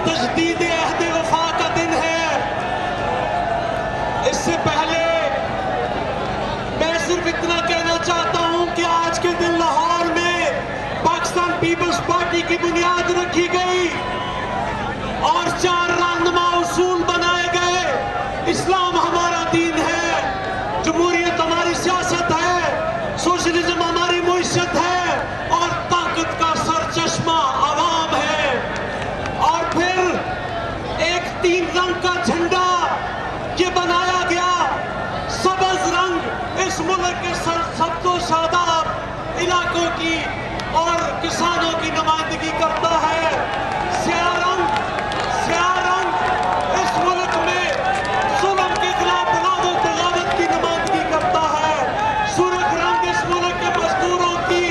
तजदीद अहद वफा का दिन है। इससे पहले मैं सिर्फ इतना कहना चाहता हूं कि आज के दिन लाहौर में पाकिस्तान पीपल्स पार्टी की बुनियाद रखी गई और 4 रहनुमा उसूल बनाए गए। इस्लाम हमारा दीन है, जमहूरियत हमारी सियासत है, सोशलिज्म हमारी मुइशत है और ताकत का सरचश्मा आवाम है। और फिर एक 3 रंग का झंडा ये बनाया गया। सबज रंग इस मुल्क के सबसे शादाब इलाकों की और किसानों की नुमाइंदगी करता है। स्याह रंग इस मुल्क में जुल्म के खिलाफ बगावत बगावत की नुमाइंदगी करता है। सुर्ख रंग इस मुल्क के मजदूरों की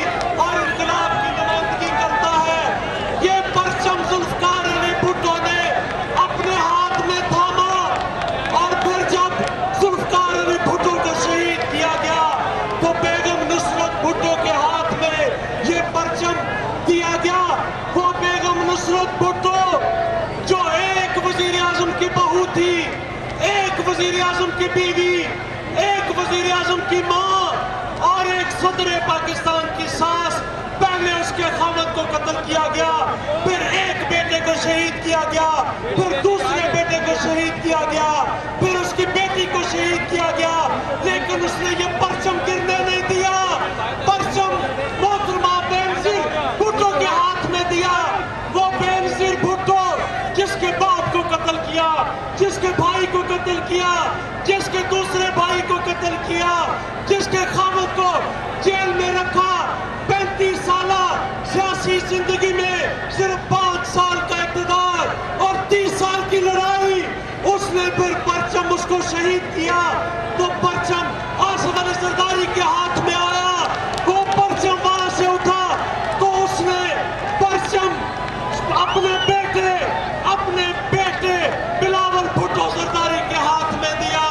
और इनकलाब की नुमाइंदगी करता है। ये परचम जुल्फकार अली भुट्टो ने अपने हाथ में थामा और फिर जब जुल्फकार अली भुट्टो को शहीद किया गया तो बेगम नुसरत भुट्टो के हाथ में ये परचम दिया गया। वो बेगम नुसरत भुट्टो जो एक वजीर आजम की बहू थी, एक वजीर आजम की बीवी, एक वजीर आजम की मां और एक सदर पाकिस्तान की सास। पहले उसके खामद को कत्ल किया गया, फिर एक बेटे को शहीद किया गया, फिर दूसरे बेटे को शहीद किया गया, फिर उसकी बेटी को शहीद किया गया, लेकिन उसने ये परचम गिरने नहीं दिया। परचम मोहतरमा बेनजीर भुट्टो के हाथ में दिया। वो बेनजीर भुट्टो जिसके बाप को कत्ल किया, जिसके भाई को कत्ल किया, जिसके दूसरे भाई को कत्ल किया, जिसके खामद को जेल में रखा। 35 साल सियासी जिंदगी में सिर्फ 5 साल का इक़्तिदार और 30 साल की लड़ाई। उसने फिर परचम उसको शहीद किया तो परचम आसिफ अली जरदारी के हाथ में आया। वो परचम वहां से उठा तो उसने परचम अपने बेटे बिलावल भुट्टो जरदारी के हाथ में दिया।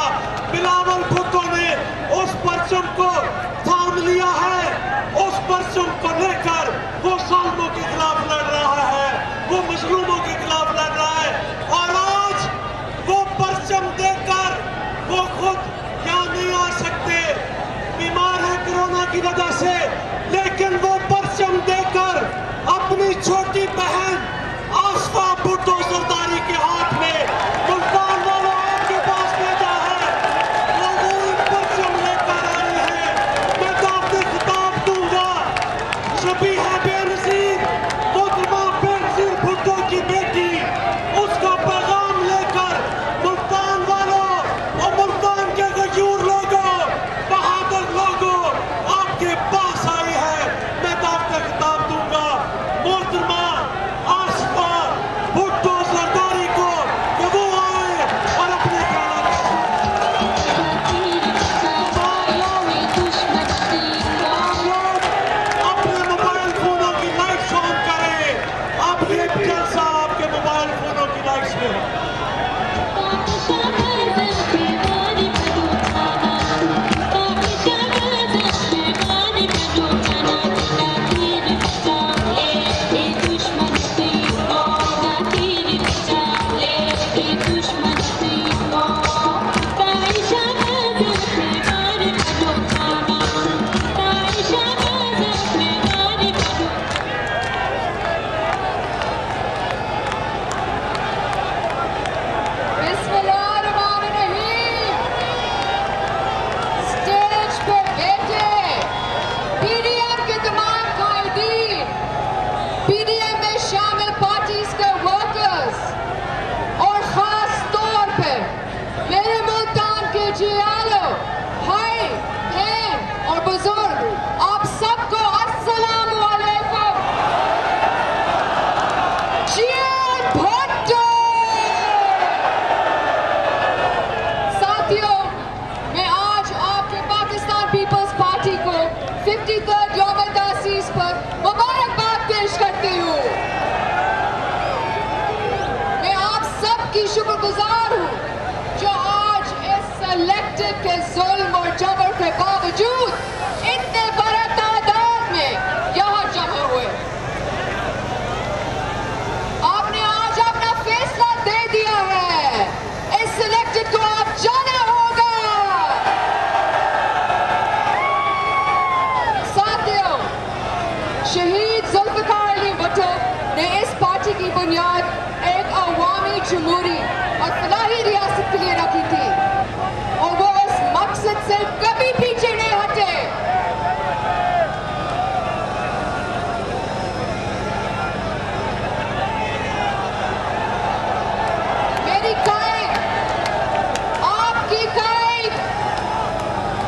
बिलावल भुट्टो ने उस परचम को थाम लिया है। उस परचम को लेकर वो जालिमों के खिलाफ लड़ रहा है, वो मजलूमों के खिलाफ लड़ रहा है। और आज वो परचम देकर वो खुद यहाँ नहीं आ सकते, बीमार है कोरोना की वजह से, लेकिन वो परचम देकर अपनी छोटी बहन आसिफा भुट्टो जरदारी के हाथ में मुल्तान वालों आपके पास भेजा है। वो परचम लेकर आई है। मैं तो आपसे खिताब दूंगा, शबी है बेनजीर, मोहतरमा बेनजीर भुट्टो की बेटी, उसका पैगाम लेकर मुल्तान वालों और मुल्तान के गयूर लोगों, बहादुर लोगों आपके पास आई है। मैं तो आपसे खिताब दूंगा मोहतरमा आसिफा भुट्टो जरदारी को कि वो आए और अपने अपने मोबाइल फोनों की लाइट्स ऑन करें। अब ये जलसा आपके मोबाइल फोनों की लाइट्स में है। PDM में शामिल पार्टीज के वर्कर्स और खास तौर पर मेरे मुल्तान के जियालो, भाई बहन और बुजुर्ग, आप सबको अस्सलाम वालेकुम। भुट्टो साथियों, मैं आज आपके पाकिस्तान पीपल्स पार्टी को 53rd यौम तासीस पर मुबारकबाद पेश करती हूँ। मैं आप सब की शुक्रगुजार हूँ जो आज इस सेलेक्टेड के जुल्म और जबर के बावजूद इतने बड़े तादाद में यहाँ जमा हुए। आपने आज अपना शहीद जुल्फ़िकार अली भुट्टो ने इस पार्टी की बुनियाद एक अवामी जमहूरी और फलाही रियासत के लिए रखी थी और वो इस मकसद से कभी पीछे नहीं हटे। मेरी कायद, आपकी कायद,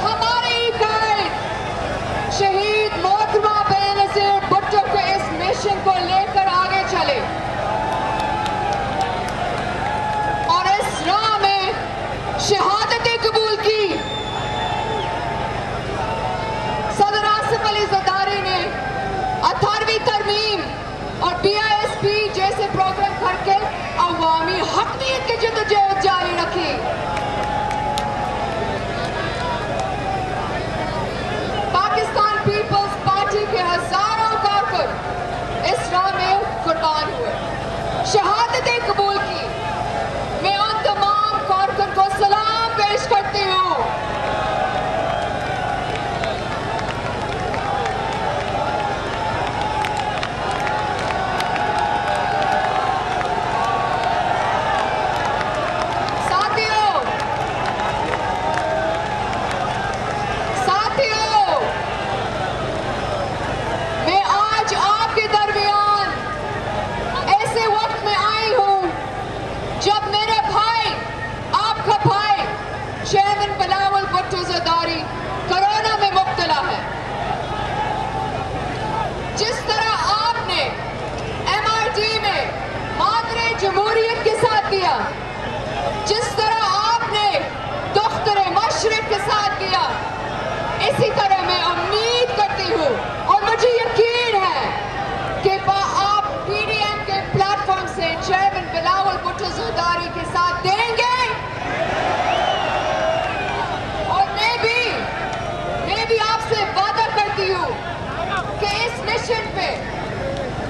हमारी कायद शहीद मोहतरमा बेनज़ीर भुट्टो के इस मिशन को लेकर आगे चले और इस राह में शहादतें कबूल की। सदर आसिफ अली ज़रदारी ने 18वीं तरमीम और BISP जैसे प्रोग्राम करके अवामी हकमियत की जद्दोजहद जारी रखी। पाकिस्तान पीपल्स पार्टी के हजारों कारकुन इस राह में कुर्बान हुए, शहादतें कबूल की। मैं उन तमाम कारकुन को सलाम पेश करती हूँ। साथियों, मैं आज आपके दरमियान ऐसे वक्त में आई हूँ जब मेरे भाई, आपका भाई चेयरमैन बिलावल भुट्टो ज़रदारी कोरोना में मुब्तला है। जिस तरह आपने MRD में मादरे जमहूरियत के साथ दिया, जिस तरह आपने दुख्तरे मशरिक के साथ दिया, इसी तरह मैं उम्मीद करती हूँ और मुझे यकीन है कि आप PDM के प्लेटफॉर्म से चेयरमैन बिलावल भुट्टो ज़रदारी के साथ देंगे। और मैं भी आपसे वादा करती हूँ कि इस मिशन पे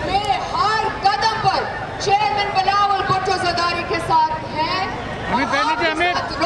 मेरे हर कदम पर चेयरमैन बिलावल भुट्टो ज़रदारी के साथ हैं और आपके साथ